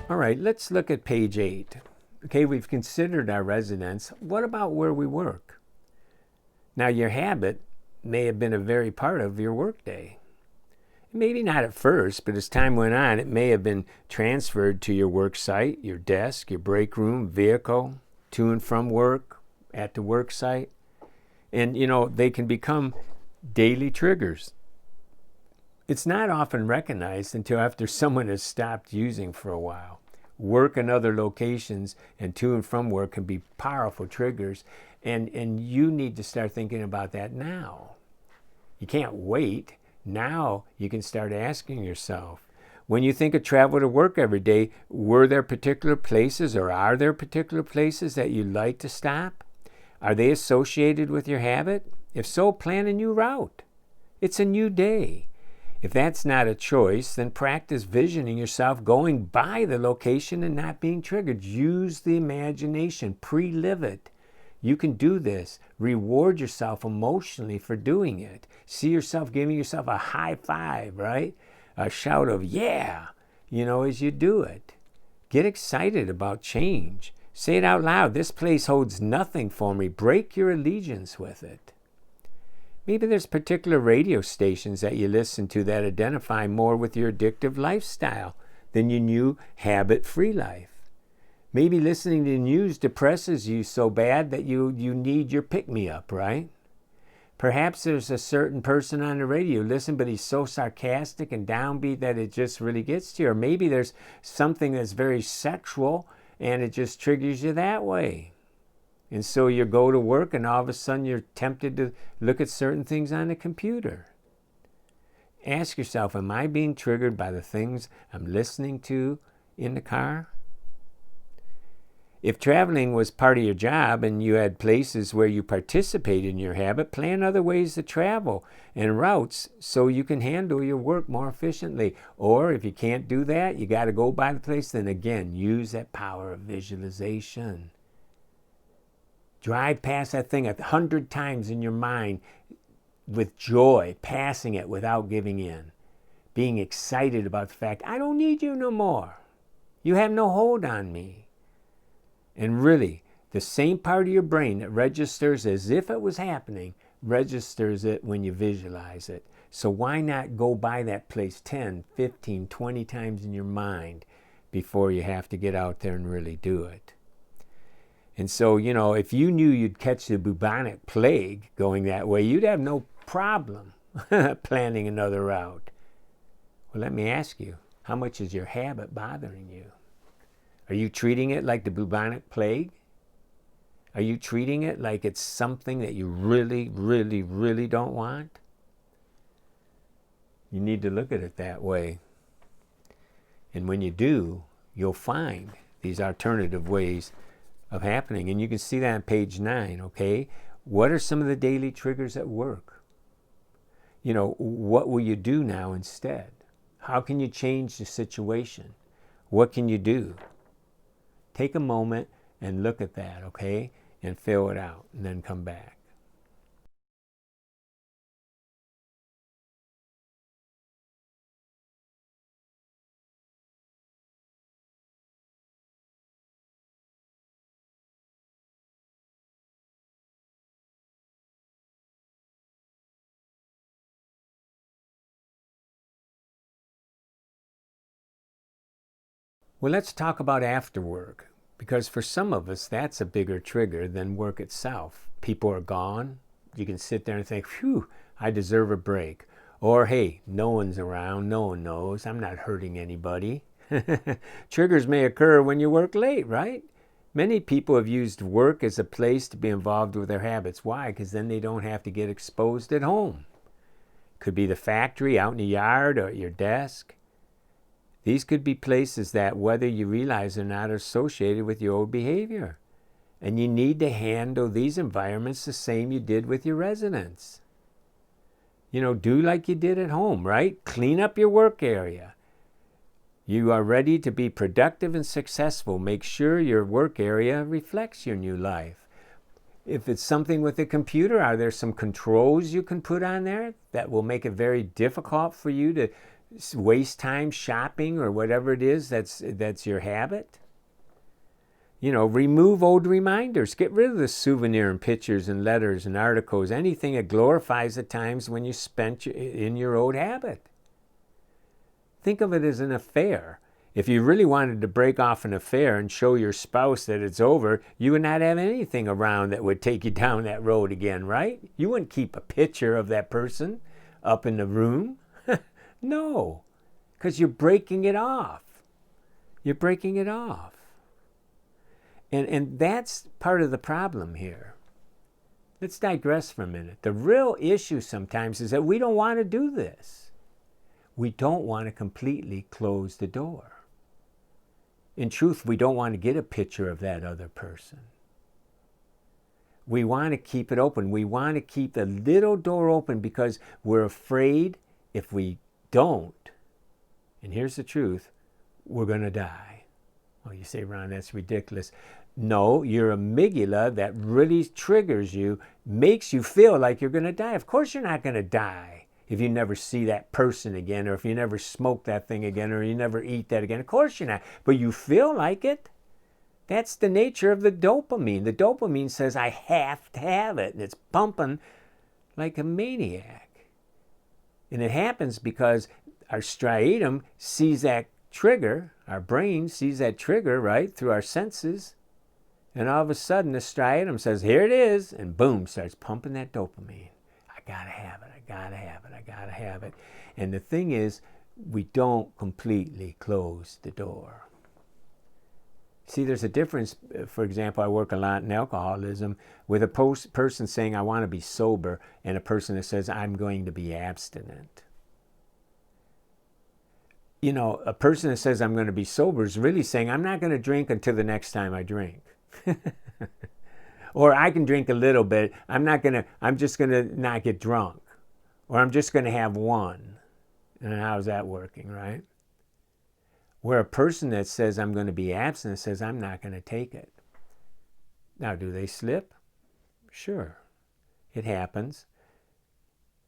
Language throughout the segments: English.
All right, let's look at page 8. Okay, we've considered our residence. What about where we work? Now, your habit may have been a very part of your workday. Maybe not at first, but as time went on, it may have been transferred to your work site, your desk, your break room, vehicle, to and from work, at the work site. And, they can become daily triggers. It's not often recognized until after someone has stopped using for a while. Work in other locations and to and from work can be powerful triggers, and you need to start thinking about that now. You can't wait. Now you can start asking yourself, when you think of travel to work every day, were there particular places or are there particular places that you like to stop? Are they associated with your habit? If so, plan a new route. It's a new day. If that's not a choice, then practice visioning yourself going by the location and not being triggered. Use the imagination. Pre-live it. You can do this. Reward yourself emotionally for doing it. See yourself giving yourself a high five, right? A shout of, yeah, as you do it. Get excited about change. Say it out loud. This place holds nothing for me. Break your allegiance with it. Maybe there's particular radio stations that you listen to that identify more with your addictive lifestyle than your new habit-free life. Maybe listening to the news depresses you so bad that you need your pick-me-up, right? Perhaps there's a certain person on the radio you listen, but he's so sarcastic and downbeat that it just really gets to you. Or maybe there's something that's very sexual and it just triggers you that way. And so you go to work and all of a sudden you're tempted to look at certain things on the computer. Ask yourself, am I being triggered by the things I'm listening to in the car? If traveling was part of your job and you had places where you participate in your habit, plan other ways to travel and routes so you can handle your work more efficiently. Or if you can't do that, you got to go by the place, then again, use that power of visualization. Drive past that thing 100 times in your mind with joy, passing it without giving in. Being excited about the fact, I don't need you no more. You have no hold on me. And really, the same part of your brain that registers as if it was happening, registers it when you visualize it. So why not go by that place 10, 15, 20 times in your mind before you have to get out there and really do it? And so, if you knew you'd catch the bubonic plague going that way, you'd have no problem planning another route. Well, let me ask you, how much is your habit bothering you? Are you treating it like the bubonic plague? Are you treating it like it's something that you really, really, really don't want? You need to look at it that way. And when you do, you'll find these alternative ways of happening. And you can see that on page 9, okay? What are some of the daily triggers at work? What will you do now instead? How can you change the situation? What can you do? Take a moment and look at that, okay? And fill it out, and then come back. Well, let's talk about after work, because for some of us, that's a bigger trigger than work itself. People are gone. You can sit there and think, phew, I deserve a break. Or, hey, no one's around, no one knows, I'm not hurting anybody. Triggers may occur when you work late, right? Many people have used work as a place to be involved with their habits. Why? Because then they don't have to get exposed at home. Could be the factory, out in the yard, or at your desk. These could be places that, whether you realize or not, are associated with your old behavior. And you need to handle these environments the same you did with your residence. Do like you did at home, right? Clean up your work area. You are ready to be productive and successful. Make sure your work area reflects your new life. If it's something with the computer, are there some controls you can put on there that will make it very difficult for you waste time shopping or whatever it is that's your habit? Remove old reminders. Get rid of the souvenir and pictures and letters and articles, anything that glorifies the times when you spent in your old habit. Think of it as an affair. If you really wanted to break off an affair and show your spouse that it's over, you would not have anything around that would take you down that road again, right? You wouldn't keep a picture of that person up in the room. No, because you're breaking it off. You're breaking it off. And that's part of the problem here. Let's digress for a minute. The real issue sometimes is that we don't want to do this. We don't want to completely close the door. In truth, we don't want to get a picture of that other person. We want to keep it open. We want to keep the little door open because we're afraid if we don't, and here's the truth, we're going to die. Well, you say, Ron, that's ridiculous. No, your amygdala that really triggers you makes you feel like you're going to die. Of course you're not going to die if you never see that person again, or if you never smoke that thing again, or you never eat that again. Of course you're not. But you feel like it. That's the nature of the dopamine. The dopamine says, I have to have it. And it's pumping like a maniac. And it happens because our striatum sees that trigger. Our brain sees that trigger, right, through our senses. And all of a sudden, the striatum says, here it is. And boom, starts pumping that dopamine. I got to have it. I got to have it. I got to have it. And the thing is, we don't completely close the door. See, there's a difference. For example, I work a lot in alcoholism with a person saying, I want to be sober, and a person that says, I'm going to be abstinent. A person that says, I'm going to be sober is really saying, I'm not going to drink until the next time I drink. Or I can drink a little bit. I'm just going to not get drunk. Or I'm just going to have one. And how's that working, right? Where a person that says, I'm going to be abstinent says, I'm not going to take it. Now, do they slip? Sure, it happens.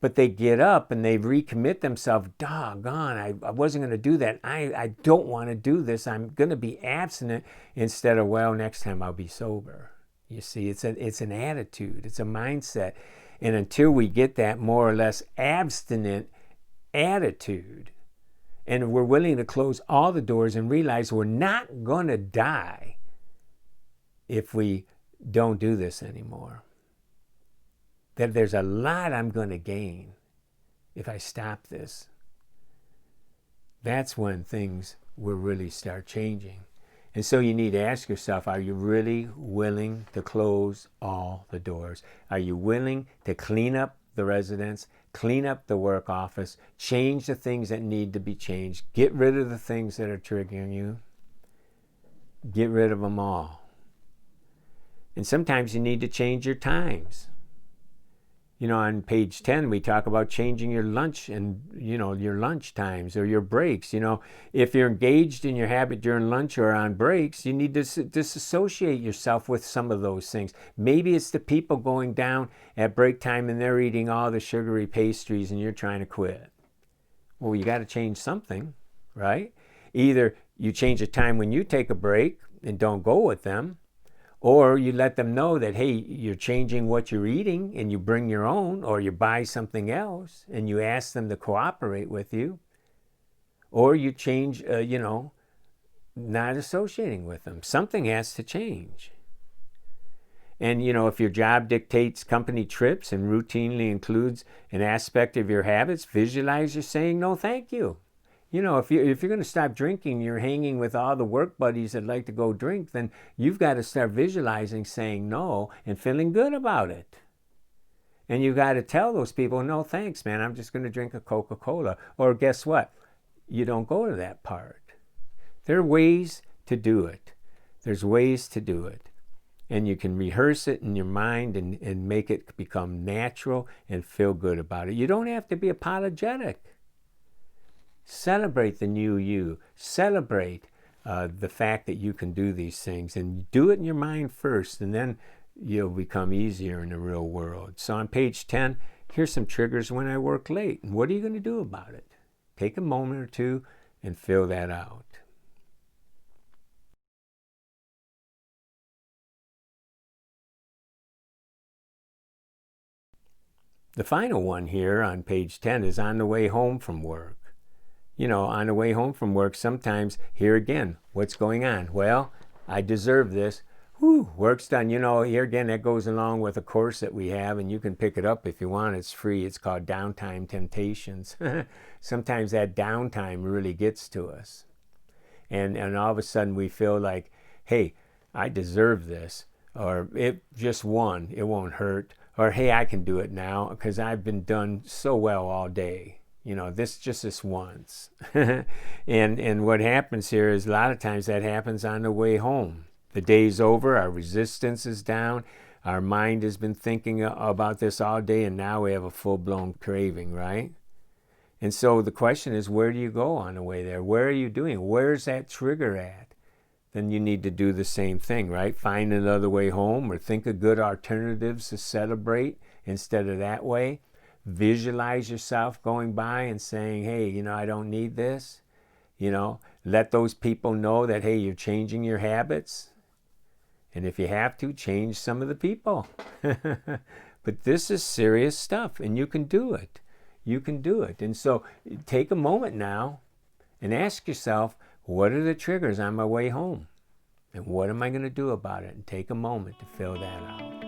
But they get up and they recommit themselves. Doggone, I wasn't going to do that. I don't want to do this. I'm going to be abstinent instead of, well, next time I'll be sober. You see, it's an attitude. It's a mindset. And until we get that more or less abstinent attitude, and we're willing to close all the doors and realize we're not going to die if we don't do this anymore. That there's a lot I'm going to gain if I stop this. That's when things will really start changing. And so you need to ask yourself, are you really willing to close all the doors? Are you willing to clean up the residence, clean up the work office, change the things that need to be changed, get rid of the things that are triggering you, get rid of them all. And sometimes you need to change your times. On page 10, we talk about changing your lunch and, your lunch times or your breaks. If you're engaged in your habit during lunch or on breaks, you need to disassociate yourself with some of those things. Maybe it's the people going down at break time and they're eating all the sugary pastries and you're trying to quit. Well, you got to change something, right? Either you change the time when you take a break and don't go with them, or you let them know that, hey, you're changing what you're eating and you bring your own, or you buy something else and you ask them to cooperate with you. Or you change, not associating with them. Something has to change. And, if your job dictates company trips and routinely includes an aspect of your habits, visualize you're saying no thank you. If you're going to stop drinking, you're hanging with all the work buddies that like to go drink, then you've got to start visualizing saying no and feeling good about it. And you've got to tell those people, no thanks, man, I'm just going to drink a Coca-Cola. Or guess what? You don't go to that part. There are ways to do it. There's ways to do it. And you can rehearse it in your mind and make it become natural and feel good about it. You don't have to be apologetic. Celebrate the new you. Celebrate the fact that you can do these things, and do it in your mind first, and then you'll become easier in the real world. So on page 10, here's some triggers when I work late. And what are you going to do about it? Take a moment or two and fill that out. The final one here on page 10 is on the way home from work. On the way home from work, sometimes, here again, what's going on? Well, I deserve this. Whew, work's done. Here again, that goes along with a course that we have, and you can pick it up if you want. It's free. It's called Downtime Temptations. Sometimes that downtime really gets to us. And all of a sudden we feel like, hey, I deserve this. Or it just won. It won't hurt. Or, hey, I can do it now because I've been done so well all day. This once. and what happens here is a lot of times that happens on the way home. The day's over, our resistance is down, our mind has been thinking about this all day, and now we have a full-blown craving, right? And so the question is, where do you go on the way there? Where are you doing? Where's that trigger at? Then you need to do the same thing, right? Find another way home, or think of good alternatives to celebrate instead of that way. Visualize yourself going by and saying, hey, I don't need this. Let those people know that, hey, you're changing your habits. And if you have to, change some of the people. But this is serious stuff, and you can do it. You can do it. And so take a moment now and ask yourself, what are the triggers on my way home? And what am I going to do about it? And take a moment to fill that out.